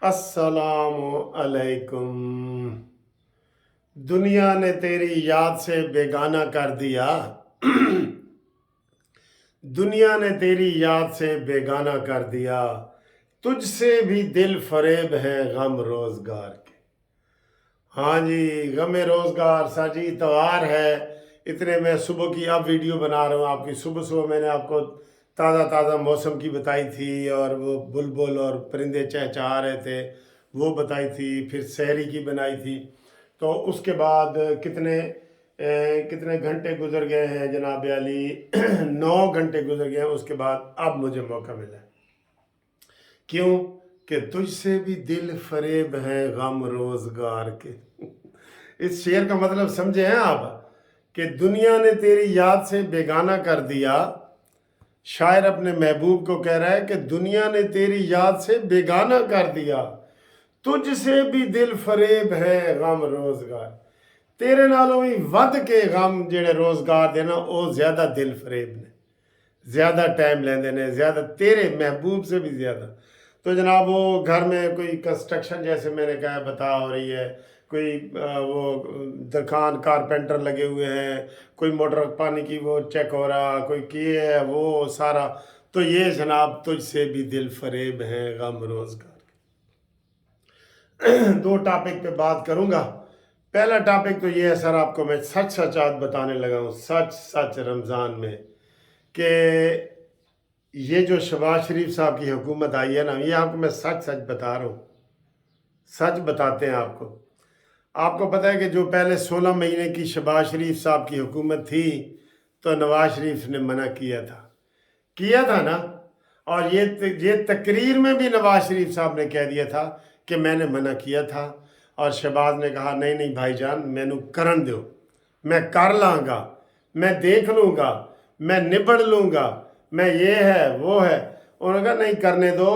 अस्सलामु अलैकुम। दुनिया ने तेरी याद से बेगाना कर दिया। दुनिया ने तेरी याद से बेगाना कर दिया। तुझसे भी दिल फरेब है गम रोजगार के। हाँ जी, गम रोजगार साजी त्योहार है। इतने मैं सुबह की अब वीडियो बना रहा हूँ आपकी। सुबह सुबह मैंने आपको ताज़ा ताज़ा मौसम की बताई थी, और वो बुलबुल और परिंदे चहचहा रहे थे वो बताई थी। फिर सहरी की बनाई थी। तो उसके बाद कितने घंटे गुजर गए हैं जनाब अली। 9 घंटे गुजर गए हैं। उसके बाद अब मुझे मौका मिला। क्यों? कि तुझसे भी दिल फरेब है गम रोजगार के। इस शेर का मतलब समझे हैं आप? कि दुनिया ने तेरी याद से बेगाना कर दिया। शायर अपने महबूब को कह रहा है कि दुनिया ने तेरी याद से बेगाना कर दिया, तुझसे भी दिल फरेब है गम रोजगार। तेरे नालों भी वध के गम जेड़े रोजगार दे ना, वो ज्यादा दिल फरेब ने, ज्यादा टाइम लेंदे ने, ज्यादा तेरे महबूब से भी ज्यादा। तो जनाब वो घर में कोई कंस्ट्रक्शन जैसे मैंने कहा बता हो रही है, कोई वो दुकान कारपेंटर लगे हुए हैं, कोई मोटर पानी की वो चेक हो रहा, कोई किए है वो सारा। तो ये जनाब तुझसे भी दिल फरेब है गम रोजगार। दो टॉपिक पे बात करूंगा। पहला टॉपिक तो ये है सर, आपको मैं सच सच आज बताने लगा हूँ, सच सच रमज़ान में, कि ये जो शहबाज शरीफ साहब की हुकूमत आई है ना, ये आपको मैं सच सच बता रहा हूँ। सच बताते हैं आपको। आपको पता है कि जो पहले 16 महीने की शहबाज शरीफ साहब की हुकूमत थी, तो नवाज शरीफ ने मना किया था ना। और ये तकरीर में भी नवाज शरीफ साहब ने कह दिया था कि मैंने मना किया था। और शहबाज ने कहा नहीं नहीं भाईजान, मैनू करन दो, मैं कर लाँगा, मैं देख लूँगा, मैं निबड़ लूँगा, मैं ये है वो है। उन्होंने कहा नहीं करने दो,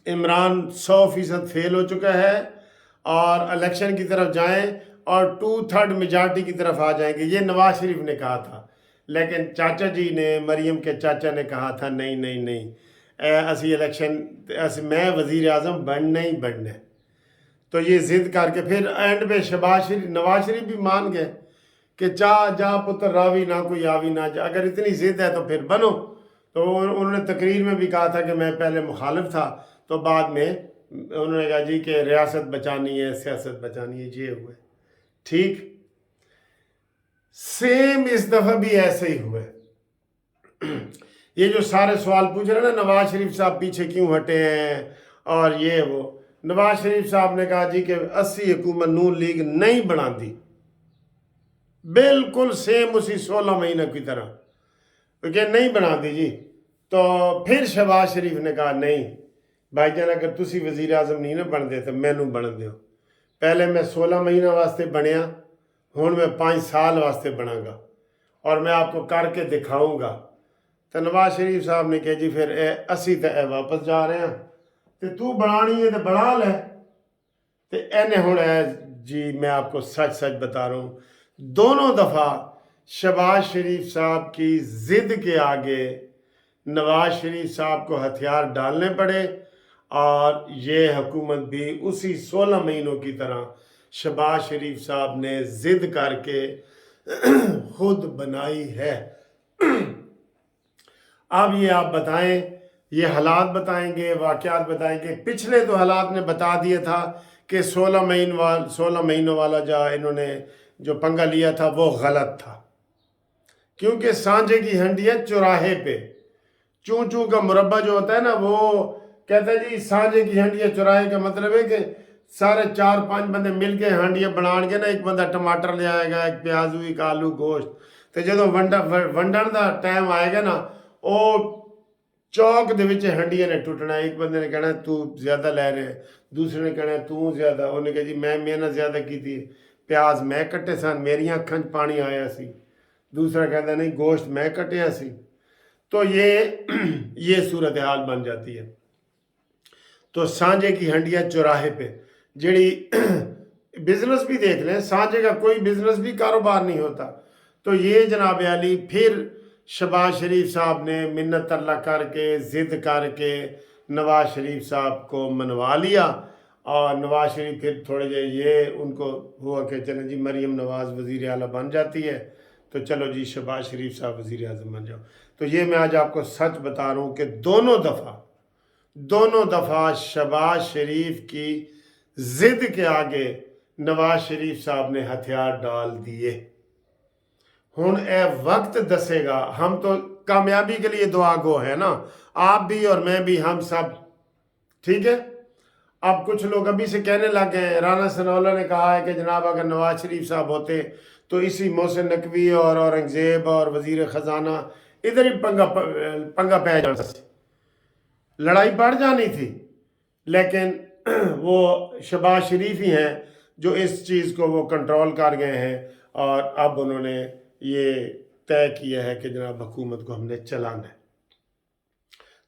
इमरान 100% फेल हो चुका है और इलेक्शन की तरफ जाएं और 2/3 मेजॉरिटी की तरफ आ जाएंगे, ये नवाज शरीफ ने कहा था। लेकिन चाचा जी ने, मरियम के चाचा ने कहा था नहीं नहीं नहीं, असी इलेक्शन मैं वज़ीर आज़म बनना ही बनना है। तो ये ज़िद करके फिर एंड पे नवाज शरीफ भी मान गए कि चाह जा पुत्र रावी ना कोई आवी ना जा, अगर इतनी ज़िद है तो फिर बनो। तो उन्होंने तकरीर में भी कहा था कि मैं पहले मुखालिफ था, तो बाद में उन्होंने कहा जी कि रियासत बचानी है, सियासत बचानी है, ये हुए। ठीक सेम इस दफ़ा भी ऐसे ही हुए। ये जो सारे सवाल पूछ रहे हैं ना, नवाज शरीफ साहब पीछे क्यों हटे हैं और ये वो, नवाज शरीफ साहब ने कहा जी कि 80 हुकूमत नून लीग नहीं बना दी, बिल्कुल सेम उसी 16 महीने की तरह, क्योंकि नहीं बना दी जी। तो फिर शहबाज शरीफ ने कहा नहीं भाईजान, अगर तुसी वज़ीर आज़म नहीं ना बनते तो मैनू बन दो। पहले मैं 16 महीना वास्ते बनया, हूँ मैं 5 साल वास्ते बनागा और मैं आपको करके दिखाऊंगा। तो नवाज शरीफ साहब ने कहा जी फिर 80 तो वापस जा रहे हैं, तो तू बनानी है तो बना ले। तो इन्हें हूँ जी मैं आपको सच सच बता रहा हूँ, दोनों दफ़ा शहबाज शरीफ साहब की ज़िद के आगे नवाज शरीफ साहब को हथियार डालने पड़े, और ये हुकूमत भी उसी 16 महीनों की तरह शहबाज शरीफ साहब ने ज़िद करके खुद बनाई है। अब ये आप बताएं, ये हालात बताएंगे, वाक़यात बताएंगे। पिछले तो हालात ने बता दिया था कि 16 महीनों वाला जो इन्होंने जो पंगा लिया था वो गलत था, क्योंकि सांझे की हंडियाँ चौराहे पे, चूं चूं का मुरब्बा जो होता है ना, वो कहता है जी सांझे की हंडियाँ चौराहे का मतलब है कि सारे 4-5 बंदे मिल के हांडियाँ बनान के ना, एक बंदा टमाटर ले आएगा, एक प्याज, एक आलू, गोश्त। तो जो वंडन का टाइम आएगा ना, वो चौक दे विच हंडियां ने टुटना। एक बंदे ने कहना तू ज्यादा लै रहे, दूसरे ने कहना तू ज्यादा। उन्हें कहा जी मैं मेहनत ज्यादा की थी, प्याज मैं कट्टे सन, मेरिया अखां च पानी आया सी। दूसरा कहता नहीं गोश्त मैं कटिया सी। तो ये सूरत हाल बन जाती है। तो सांझे की हंडियां चौराहे पे जड़ी बिजनेस भी देख लें, सांझे का कोई बिजनेस भी कारोबार नहीं होता। तो ये जनाब अली फिर शहबाज शरीफ साहब ने मिन्नत तरला करके, ज़िद करके नवाज शरीफ साहब को मनवा लिया और नवाज शरीफ फिर थोड़े जे ये उनको हुआ कि चलें जी मरीम नवाज़ वज़ीर आला बन जाती है तो चलो जी शहबाज शरीफ साहब वज़ीर आज़म बन जाओ। तो ये मैं आज आपको सच बता रहा हूँ कि दोनों दफ़ा शहबाज शरीफ की ज़िद के आगे नवाज शरीफ साहब ने हथियार डाल दिए। हुण ए वक्त दसेगा, हम तो कामयाबी के लिए दुआ गो है ना, आप भी और मैं भी, हम सब, ठीक है। अब कुछ लोग अभी से कहने लग गए, राना सनाउल्लाह ने कहा है कि जनाब अगर नवाज शरीफ साहब होते तो इसी मोहसिन नकवी और औरंगजेब और वज़ीर ख़जाना इधर ही पंगा पै जाना, लड़ाई बढ़ जानी थी। लेकिन वो शहबाज शरीफ ही हैं जो इस चीज़ को वो कंट्रोल कर गए हैं और अब उन्होंने ये तय किया है कि जनाब हुकूमत को हमने चलाना है।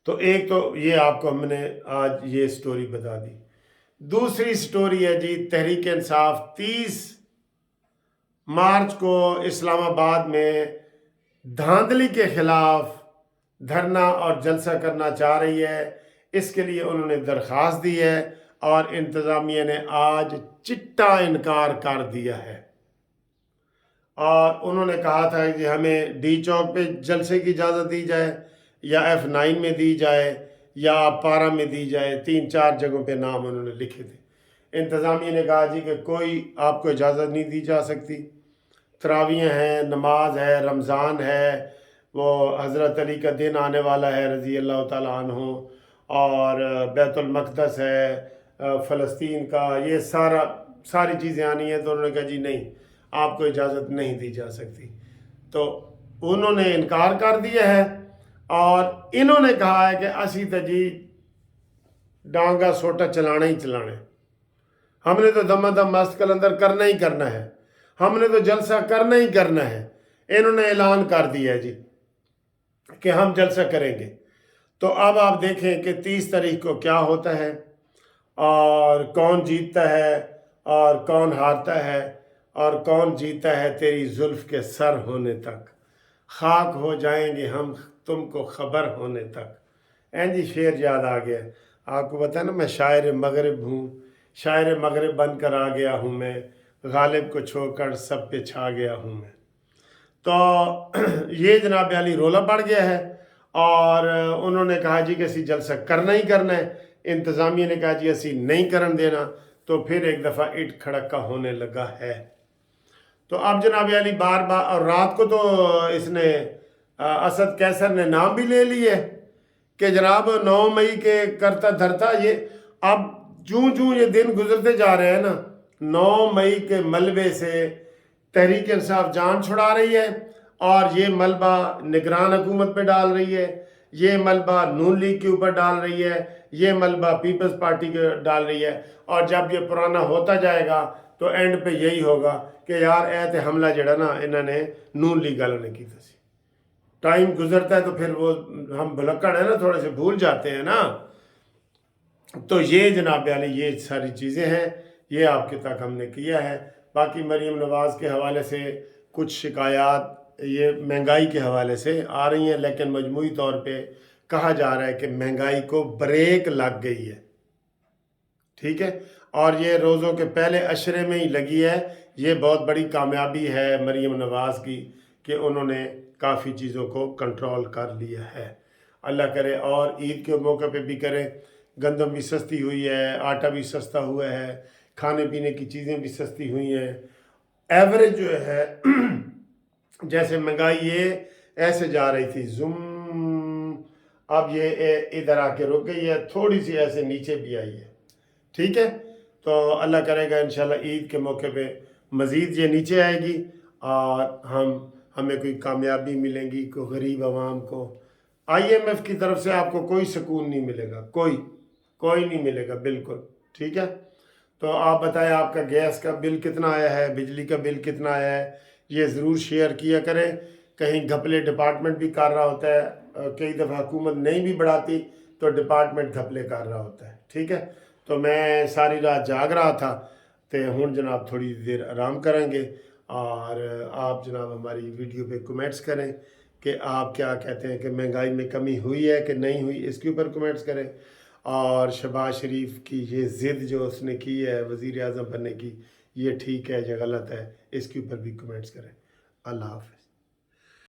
तो एक तो ये आपको हमने आज ये स्टोरी बता दी। दूसरी स्टोरी है जी तहरीक इंसाफ 30 मार्च को इस्लामाबाद में धांधली के खिलाफ धरना और जलसा करना चाह रही है। इसके लिए उन्होंने दरख्वास्त दी है और इंतज़ामिया ने आज चिट्टा इनकार कर दिया है और उन्होंने कहा था कि हमें डी चौक पे जलसे की इजाज़त दी जाए या F9 में दी जाए या पारा में दी जाए, 3-4 जगहों पे नाम उन्होंने लिखे थे। इंतज़ामिया ने कहा जी कि कोई आपको इजाज़त नहीं दी जा सकती, तरावियाँ हैं, नमाज है, रमज़ान है, वो हज़रत अली का दिन आने वाला है रज़ी अल्लाह ताला अन्हु, और बैतुल मक़दस है फ़लस्तीन का, ये सारी चीज़ें आनी हैं। तो उन्होंने कहा जी नहीं, आपको इजाज़त नहीं दी जा सकती। तो उन्होंने इनकार कर दिया है और इन्होंने कहा है कि असी तो जी डांगा सोटा चलाना ही चलाना है, हमने तो दमादम मस्त कलंदर करना ही करना है, हमने तो जलसा करना ही करना है। इन्होंने ऐलान कर दिया है जी कि हम जलसा करेंगे। तो अब आप देखें कि 30 तारीख को क्या होता है और कौन जीतता है और कौन हारता है और कौन जीता है तेरी जुल्फ के सर होने तक, खाक हो जाएंगे हम तुमको खबर होने तक। जी शेर याद आ गया आपको, पता ना मैं शायर मगरिब हूँ, शायर मगरिब बनकर आ गया हूँ मैं, गालिब को छोड़कर सब पे छा गया हूँ मैं। तो ये जनाब अली रोला पड़ गया है और उन्होंने कहा जी कि असी जलसा करना ही करना है। इंतज़ामिया ने कहा जी असी नहीं करन देना। तो फिर एक दफ़ा इट खड़का होने लगा है। तो अब जनाब अली बार बार, और रात को तो इसने असद कैसर ने नाम भी ले लिए कि जनाब 9 मई के करता धरता ये। अब जूं ये दिन गुजरते जा रहे हैं ना, 9 मई के मलबे से तहरीक इंसाफ जान छुड़ा रही है और ये मलबा निगरान हुकूमत पे डाल रही है, ये मलबा नून लीग के ऊपर डाल रही है, ये मलबा पीपल्स पार्टी के डाल रही है। और जब ये पुराना होता जाएगा तो एंड पे यही होगा कि यार ए ते हमला जड़ा ना इन्होंने नून लीग वालों ने किया सी। टाइम गुजरता है तो फिर वो हम भुलक्कड़ है ना, थोड़े से भूल जाते हैं ना। तो ये जनाब वाली ये सारी चीज़ें हैं, ये आपके तक हमने किया है। बाकी मरीम नवाज़ के हवाले से कुछ शिकायत ये महंगाई के हवाले से आ रही हैं, लेकिन मजमूई तौर पे कहा जा रहा है कि महंगाई को ब्रेक लग गई है, ठीक है। और ये रोज़ों के पहले अशरे में ही लगी है। ये बहुत बड़ी कामयाबी है मरीम नवाज़ की कि उन्होंने काफ़ी चीज़ों को कंट्रोल कर लिया है। अल्लाह करे और ईद के मौके पे भी करें। गंदम भी सस्ती हुई है, आटा भी सस्ता हुआ है, खाने पीने की चीज़ें भी सस्ती हुई हैं। एवरेज जो है जैसे महंगाई ये ऐसे जा रही थी जुम, अब ये इधर आके रुक गई है, थोड़ी सी ऐसे नीचे भी आई है, ठीक है। तो अल्लाह करेगा इंशाल्लाह ईद के मौके पे मज़ीद ये नीचे आएगी और हमें कोई कामयाबी मिलेगी। को गरीब आवाम को IMF की तरफ से आपको कोई सुकून नहीं मिलेगा, कोई नहीं मिलेगा, बिल्कुल, ठीक है। तो आप बताएं आपका गैस का बिल कितना आया है, बिजली का बिल कितना आया है, ये ज़रूर शेयर किया करें। कहीं घपले डिपार्टमेंट भी कर रहा होता है, कई दफ़ा हुकूमत नहीं भी बढ़ाती तो डिपार्टमेंट घपले कर रहा होता है, ठीक है। तो मैं सारी रात जाग रहा था तो हुण जनाब थोड़ी देर आराम करेंगे और आप जनाब हमारी वीडियो पे कमेंट्स करें कि आप क्या कहते हैं कि महंगाई में कमी हुई है कि नहीं हुई, इसके ऊपर कमेंट्स करें। اور شہباز شریف کی یہ ضد جو اس نے کی ہے وزیر اعظم بننے کی، یہ ٹھیک ہے یا غلط ہے، اس کے اوپر بھی کمنٹس کریں۔ اللہ حافظ۔